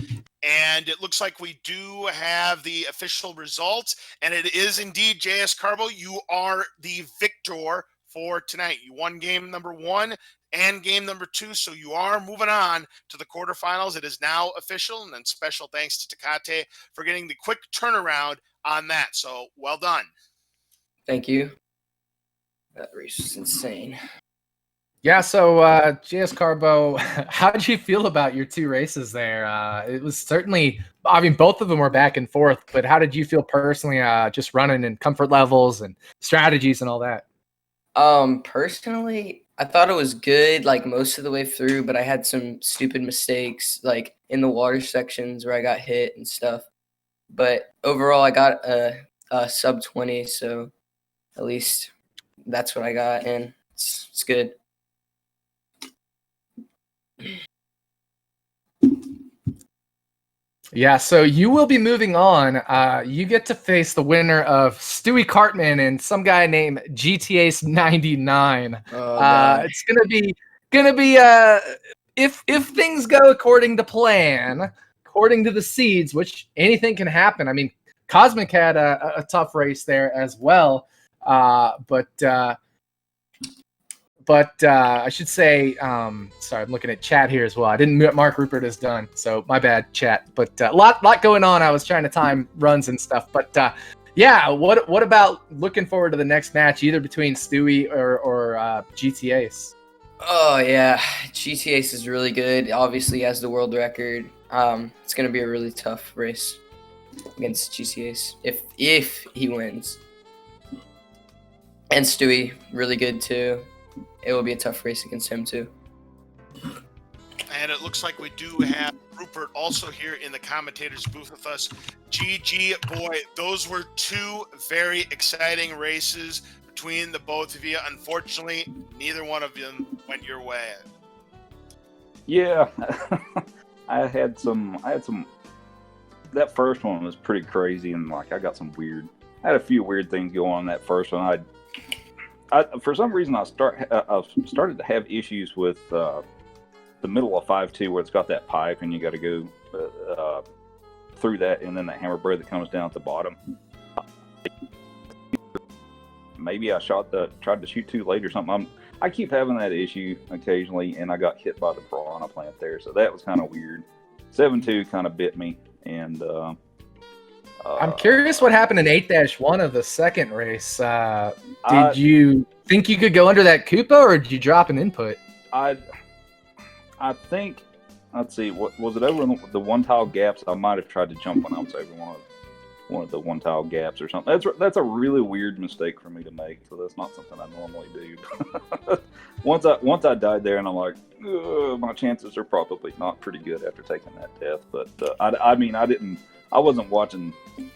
And it looks like we do have the official results, and it is indeed jscarbo. You are the victor for tonight. You won game number 1 and game number 2, so you are moving on to the quarterfinals. It is now official, and then special thanks to Tecate for getting the quick turnaround on that. So well done. Thank you. That race was insane. Yeah, so JScarbo, how did you feel about your 2 races there? It was certainly, I mean, both of them were back and forth, but how did you feel personally, just running and comfort levels and strategies and all that? Personally, I thought it was good like most of the way through, but I had some stupid mistakes like in the water sections where I got hit and stuff. But overall, I got a sub 20, so at least that's what I got, and it's good. Yeah, so you will be moving on. You get to face the winner of Stewie Cartman and some guy named GTAce99. Oh god. It's gonna be if things go according to plan, according to the seeds, which anything can happen. I mean, Cosmic had a tough race there as well, but I should say, sorry, I'm looking at chat here as well. I didn't mark Rupert as done, so my bad, chat. But lot going on. I was trying to time runs and stuff. But yeah, what about looking forward to the next match, either between Stewie or GTAce? Oh yeah, GTAce is really good. Obviously, has the world record. It's gonna be a really tough race against GTAce if he wins. And Stewie, really good too. It will be a tough race against him too. And it looks like we do have Rupert also here in the commentators booth with us. GG, boy, those were 2 very exciting races between the both of you. Unfortunately, neither one of them went your way. Yeah, I had some. That first one was pretty crazy, and like I had a few weird things go on in that first one. I for some reason I started to have issues with the middle of 5-2 where it's got that pipe and you got to go through that, and then the hammer braid that comes down at the bottom. Maybe I tried to shoot too late or something. I keep having that issue occasionally, and I got hit by the piranha plant there, so that was kind of weird. 7-2 kind of bit me, and I'm curious what happened in 8-1 of the second race. Did you think you could go under that Koopa, or did you drop an input? I think, let's see, what was it, over the one tile gaps? I might have tried to jump when I was over one of the one tile gaps or something. That's a really weird mistake for me to make, so that's not something I normally do. once I died there, and I'm like, my chances are probably not pretty good after taking that death. But I wasn't watching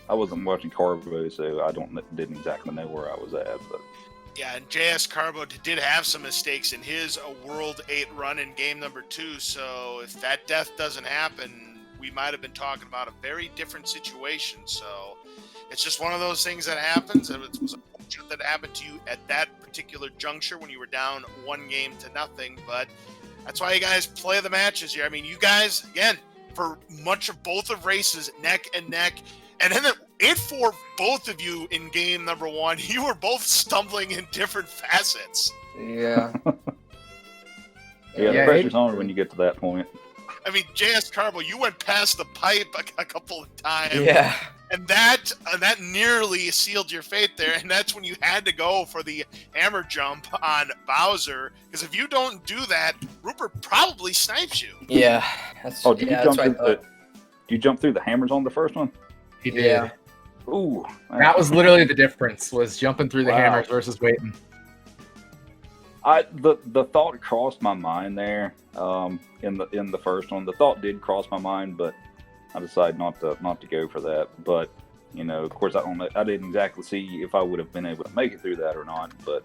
Carbo, so I didn't exactly know where I was at. But yeah, and JScarbo did have some mistakes in his World 8 run in game number 2. So if that death doesn't happen, we might have been talking about a very different situation. So it's just one of those things that happens. And it was unfortunate that happened to you at that particular juncture when you were down 1-0. But that's why you guys play the matches here. I mean, you guys, again, for much of both of races, neck and neck. And then for both of you in game number 1, you were both stumbling in different facets. Yeah. The pressure's on when you get to that point. I mean, JScarbo, you went past the pipe a couple of times. Yeah. And that nearly sealed your fate there. And that's when you had to go for the hammer jump on Bowser. Because if you don't do that, Rupert probably snipes you. Yeah. Did you jump through the hammers on the first one? He did. Yeah. Ooh. That was literally the difference, was jumping through the hammers versus waiting. The thought crossed my mind there in the first one. The thought did cross my mind, but I decided not to go for that. But of course, I didn't exactly see if I would have been able to make it through that or not. But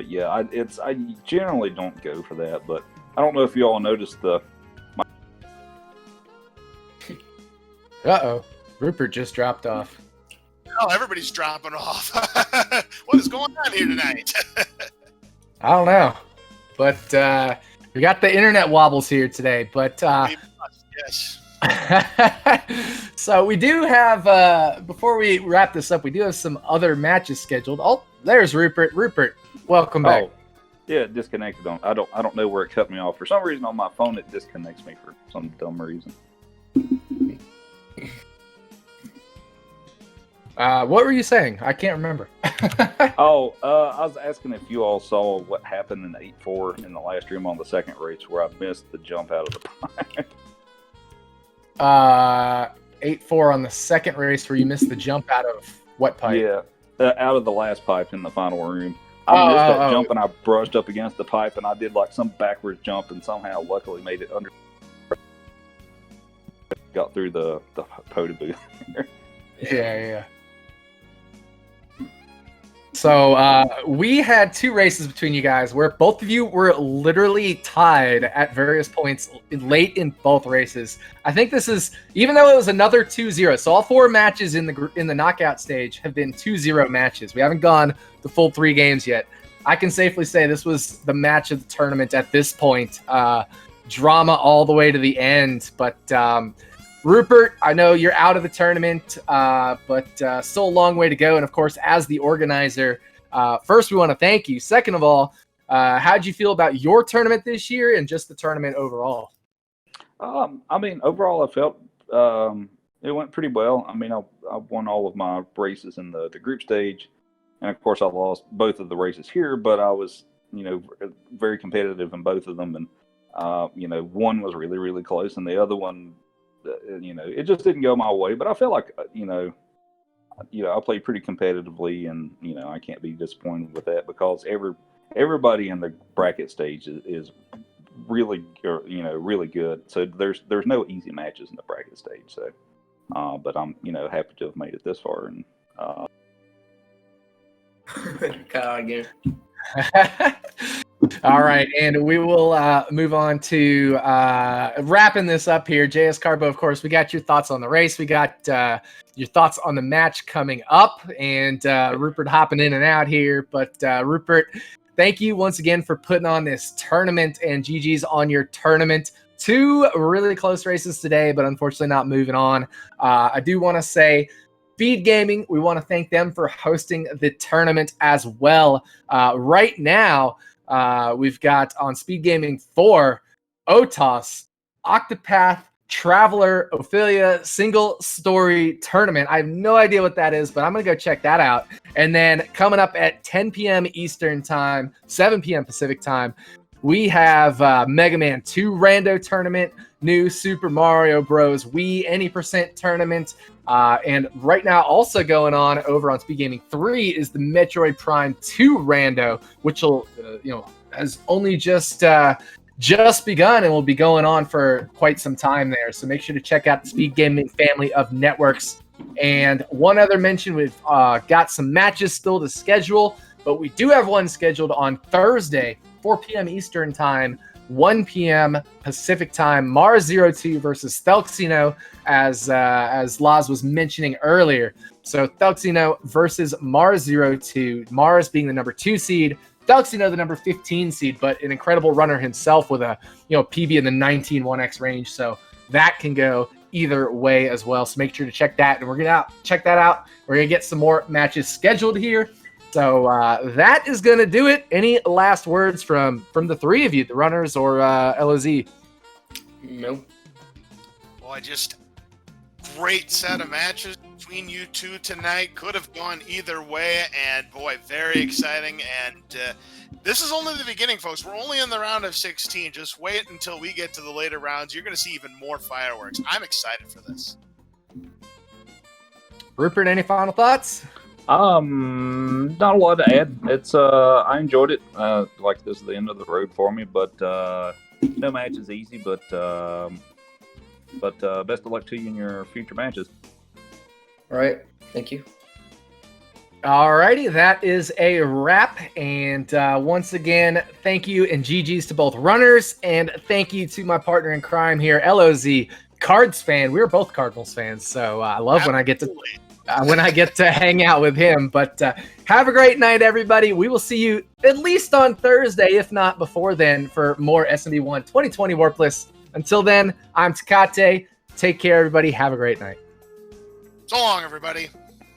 yeah, I generally don't go for that. But I don't know if you all noticed Uh-oh, Rupert just dropped off. Oh, everybody's dropping off. What is going on here tonight? I don't know, but we got the internet wobbles here today. But yes. So we do have, before we wrap this up, we do have some other matches scheduled. Oh, there's Rupert. Rupert, welcome back. Oh, yeah, it disconnected on. I don't know where it cut me off. For some reason on my phone, it disconnects me for some dumb reason. What were you saying? I can't remember. Oh, I was asking if you all saw what happened in 8-4 in the last room on the second race where I missed the jump out of the pipe. 8-4 on the second race where you missed the jump out of what pipe? Yeah, out of the last pipe in the final room. I missed that jump and I brushed up against the pipe and I did like some backwards jump and somehow luckily made it under. Got through the photo booth. Yeah. So we had 2 races between you guys where both of you were literally tied at various points late in both races. I think this is, even though it was another 2-0, so all 4 matches in the knockout stage have been 2-0 matches. We haven't gone the full 3 games yet. I can safely say this was the match of the tournament at this point. Drama all the way to the end, but Rupert, I know you're out of the tournament, but still a long way to go. And of course, as the organizer, first we want to thank you. Second of all, how'd you feel about your tournament this year and just the tournament overall? I mean, overall, I felt it went pretty well. I mean, I won all of my races in the group stage, and of course, I lost both of the races here. But I was, very competitive in both of them, and one was really, really close, and the other one. It just didn't go my way, but I feel like, I played pretty competitively, and I can't be disappointed with that because everybody in the bracket stage is really, really good. So there's no easy matches in the bracket stage. So, but I'm happy to have made it this far. And again. All right, and we will move on to wrapping this up here. JScarbo, of course, we got your thoughts on the race. We got your thoughts on the match coming up, and Rupert hopping in and out here. But Rupert, thank you once again for putting on this tournament, and GG's on your tournament. 2 really close races today, but unfortunately not moving on. I do want to say SpeedGaming, we want to thank them for hosting the tournament as well. Right now, we've got on SpeedGaming 4, Otos, Octopath, Traveler, Ophelia, Single Story Tournament. I have no idea what that is, but I'm going to go check that out. And then coming up at 10 p.m. Eastern Time, 7 p.m. Pacific Time, we have Mega Man 2 Rando Tournament, new Super Mario Bros. Wii Any Percent Tournament, and right now also going on over on SpeedGaming 3 is the Metroid Prime 2 Rando, which will, has only just begun and will be going on for quite some time there. So make sure to check out the SpeedGaming family of networks. And one other mention, we've got some matches still to schedule, but we do have one scheduled on Thursday, 4 p.m. Eastern Time, 1 p.m. Pacific Time, Mars 02 versus Thelxino, as Laz was mentioning earlier. So Thelxino versus Mars 02, Mars being the number 2 seed, Thelxino the number 15 seed, but an incredible runner himself with a PB in the 19-1x range. So that can go either way as well. So make sure to check that, and we're gonna check that out. We're gonna get some more matches scheduled here. So that is going to do it. Any last words from the 3 of you, the runners or LOZ? Nope. Boy, just great set of matches between you 2 tonight. Could have gone either way, and boy, very exciting. And this is only the beginning, folks. We're only in the round of 16. Just wait until we get to the later rounds. You're going to see even more fireworks. I'm excited for this. Rupert, any final thoughts? Not a lot to add. It's I enjoyed it. Like this is the end of the road for me, but no match is easy. But best of luck to you in your future matches. All right, thank you. Alrighty, that is a wrap. And once again, thank you and GG's to both runners, and thank you to my partner in crime here, LOZ, Cards fan. We were both Cardinals fans, so I love when I get to hang out with him. But have a great night, everybody. We will see you at least on Thursday, if not before then, for more SMB 1 2020 Warpless. Until then, I'm Takate. Take care, everybody. Have a great night. So long, everybody.